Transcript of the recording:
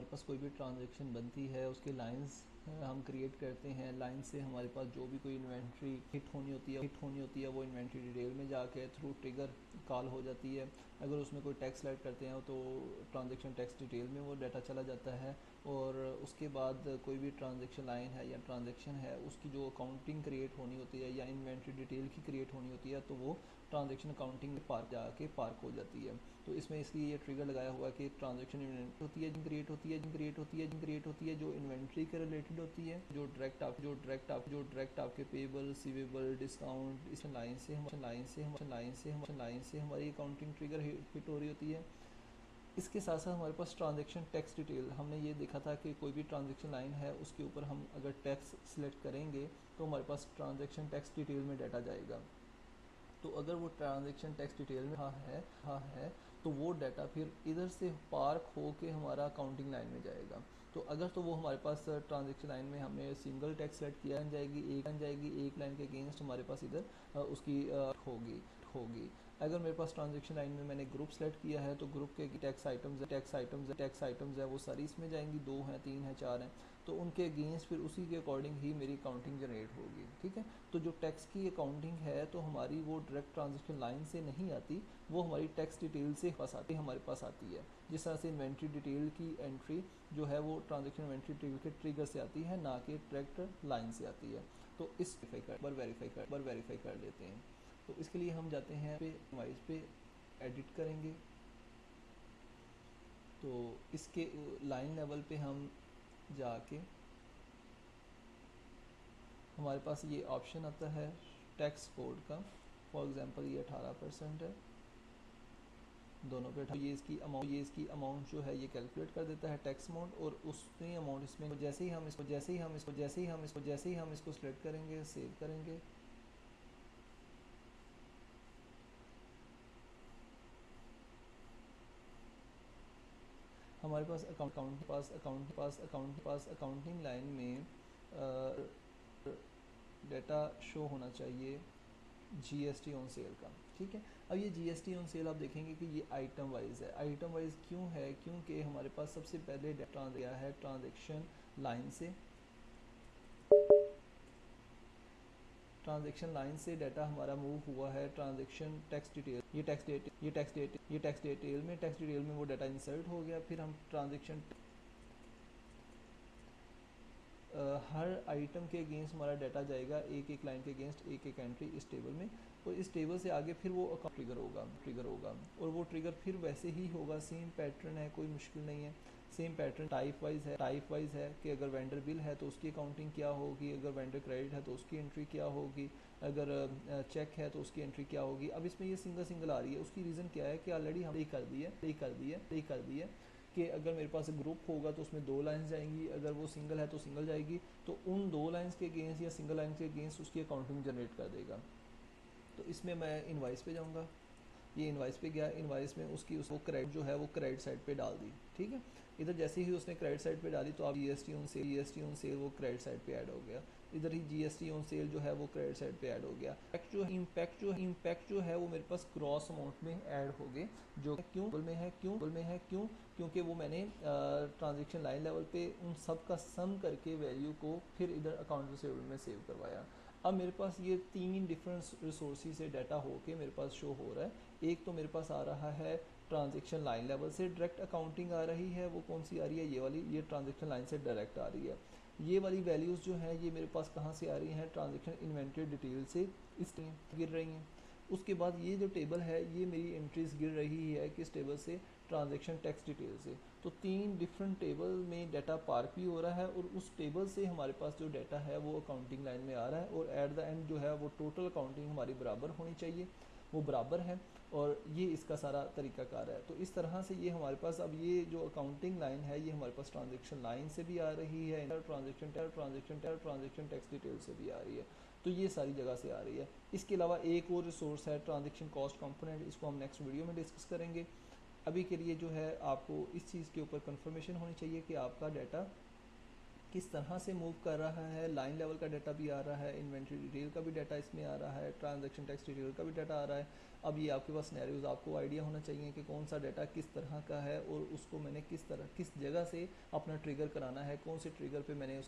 हमारे पास कोई भी ट्रांजैक्शन बनती है उसके लाइंस हम क्रिएट करते हैं। लाइन से हमारे पास जो भी कोई इन्वेंट्री हिट होनी होती है वो इन्वेंट्री डिटेल में जाके थ्रू ट्रिगर कॉल हो जाती है। अगर उसमें कोई टैक्स ऐड करते हैं तो ट्रांजैक्शन टैक्स डिटेल में वो डाटा चला जाता है। और उसके बाद कोई भी ट्रांजैक्शन लाइन है या ट्रांजैक्शन है उसकी जो अकाउंटिंग क्रिएट होनी होती है या इन्वेंट्री डिटेल की क्रिएट होनी होती है तो वो ट्रांजैक्शन अकाउंटिंग पार्क जाके पार्क हो जाती है। तो इसमें इसलिए ये ट्रिगर लगाया हुआ है कि ट्रांजैक्शन होती है क्रिएट होती है जो इन्वेंट्री के रिलेटेड होती है, जो डायरेक्ट आपके पेबल रिसीवेबल डिस्काउंट इस लाइन से हमारी अकाउंटिंग ट्रिगर हिट हो रही होती है। इसके साथ साथ हमारे पास ट्रांजैक्शन टैक्स डिटेल, हमने ये देखा था कि कोई भी ट्रांजैक्शन लाइन है उसके ऊपर हम अगर टैक्स सिलेक्ट करेंगे तो हमारे पास ट्रांजैक्शन टैक्स डिटेल में डाटा जाएगा। तो अगर वो ट्रांजैक्शन टैक्स डिटेल में है तो वो डाटा फिर इधर से पार्क हो के हमारा अकाउंटिंग लाइन में जाएगा। तो अगर तो वो हमारे पास ट्रांजैक्शन लाइन में हमने सिंगल टैक्स सेलेक्ट किया जाएगी एक लाइन के अगेंस्ट हमारे पास इधर उसकी होगी। अगर मेरे पास ट्रांजैक्शन लाइन में मैंने ग्रुप सेलेक्ट किया है तो ग्रुप के टैक्स आइटम्स है वो सारी इसमें जाएंगी, 2 हैं 3 हैं 4 हैं, तो उनके अगेंस्ट फिर उसी के अकॉर्डिंग ही मेरी अकाउंटिंग जनरेट होगी। ठीक है, तो जो टैक्स की अकाउंटिंग है तो हमारी वो डायरेक्ट ट्रांजैक्शन लाइन से नहीं आती, वो हमारी टैक्स डिटेल से हमारे पास आती है। जिस तरह से इन्वेंट्री डिटेल की एंट्री जो है वो ट्रांजैक्शन इन्वेंट्री डिटेल के ट्रिगर से आती है, ना कि डायरेक्ट लाइन से आती है। तो इस वेरीफाई कर लेते हैं। तो इसके लिए हम जाते हैं वाइज पे एडिट करेंगे। तो इसके लाइन लेवल पे हम जाके हमारे पास ये ऑप्शन आता है टैक्स कोड का। फॉर एग्जांपल ये 18% है, दोनों पे ये इसकी अमाउंट जो है ये कैलकुलेट कर देता है टैक्स अमाउंट, और उसमें अमाउंट इसमें जैसे ही हम इसको सिलेक्ट करेंगे, सेव करेंगे, हमारे पास अकाउंटिंग लाइन में डाटा शो होना चाहिए जीएसटी ऑन सेल का। ठीक है, अब ये जीएसटी ऑन सेल आप देखेंगे कि ये आइटम वाइज है। आइटम वाइज क्यों है? क्योंकि हमारे पास सबसे पहले डाटा गया है ट्रांजैक्शन लाइन से, ट्रांजैक्शन लाइन से डाटा हमारा मूव हुआ है ट्रांजैक्शन टैक्स डिटेल, ये टैक्स डिटेल में वो डाटा इंसर्ट हो गया। फिर हम ट्रांजैक्शन हर आइटम के अगेंस्ट हमारा डाटा जाएगा, एक लाइन के अगेंस्ट एक एंट्री इस टेबल में, और इस टेबल से आगे फिर वो अकाउंट ट्रिगर होगा और वो ट्रिगर फिर वैसे ही होगा। सेम पैटर्न है, कोई मुश्किल नहीं है। सेम पैटर्न टाइप वाइज है कि अगर वेंडर बिल है तो उसकी अकाउंटिंग क्या होगी, अगर वेंडर क्रेडिट है तो उसकी एंट्री क्या होगी, अगर चेक है तो उसकी एंट्री क्या होगी। अब इसमें ये सिंगल आ रही है, उसकी रीज़न क्या है कि ऑलरेडी हमने कर दी है कि अगर मेरे पास ग्रुप होगा तो उसमें 2 लाइंस जाएंगी, अगर वो सिंगल है तो सिंगल जाएगी, तो उन 2 लाइंस के अगेंस्ट या सिंगल लाइन के अगेंस्ट उसकी अकाउंटिंग जनरेट कर देगा। तो इसमें मैं इनवाइस पे जाऊंगा, ये इनवाइस पे गया, इनवाइस में उसको क्रेडिट जो है वो क्रेडिट साइड पे डाल दी। ठीक है, इधर जैसे ही उसने क्रेडिट साइड पे डाली तो आप जीएसटी ऑन सेल वो क्रेडिट साइड पे ऐड हो गया। इधर ही जीएसटी ऑन सेल जो है वो क्रेडिट साइड पे ऐड हो गया। इम्पैक्ट जो है वो मेरे पास क्रॉस अमाउंट में ऐड हो गए, जो क्यों क्योंकि वो मैंने ट्रांजैक्शन लाइन लेवल पे उन सब का सम करके वैल्यू को फिर इधर अकाउंट रिसीवेबल में सेव करवाया। अब मेरे पास ये 3 डिफरेंट रिसोर्सेज से डाटा होके मेरे पास शो हो रहा है। एक तो मेरे पास आ रहा है ट्रांजैक्शन लाइन लेवल से डायरेक्ट अकाउंटिंग आ रही है, वो कौन सी आ रही है, ये वाली, ये ट्रांजैक्शन लाइन से डायरेक्ट आ रही है। ये वाली वैल्यूज़ जो हैं ये मेरे पास कहाँ से आ रही हैं, ट्रांजैक्शन इन्वेंट्री डिटेल से इस गिर रही हैं। उसके बाद ये जो टेबल है ये मेरी एंट्रीज गिर रही है किस टेबल से, ट्रांजैक्शन टैक्स डिटेल से। तो 3 डिफरेंट टेबल में डाटा पार्क भी हो रहा है और उस टेबल से हमारे पास जो डाटा है वो अकाउंटिंग लाइन में आ रहा है, और एट द एंड जो है वो टोटल अकाउंटिंग हमारी बराबर होनी चाहिए, वो बराबर है। और ये इसका सारा तरीकाकार है। तो इस तरह से ये हमारे पास अब ये जो अकाउंटिंग लाइन है ये हमारे पास ट्रांजैक्शन लाइन से भी आ रही है, ट्रांजैक्शन टैक्स डिटेल से भी आ रही है। तो ये सारी जगह से आ रही है। इसके अलावा एक और रिसोर्स है ट्रांजैक्शन कॉस्ट कंपोनेंट, इसको हम नेक्स्ट वीडियो में डिस्कस करेंगे। अभी के लिए जो है आपको इस चीज़ के ऊपर कंफर्मेशन होनी चाहिए कि आपका डाटा किस तरह से मूव कर रहा है, लाइन लेवल का डाटा भी आ रहा है, इन्वेंट्री डिटेल का भी डाटा इसमें आ रहा है, ट्रांजैक्शन टैक्स डिटेल का भी डाटा आ रहा है। अब ये आपके पास सिनेरियोज, आपको आइडिया होना चाहिए कि कौन सा डाटा किस तरह का है और उसको मैंने किस जगह से अपना ट्रिगर कराना है, कौन से ट्रिगर पे मैंने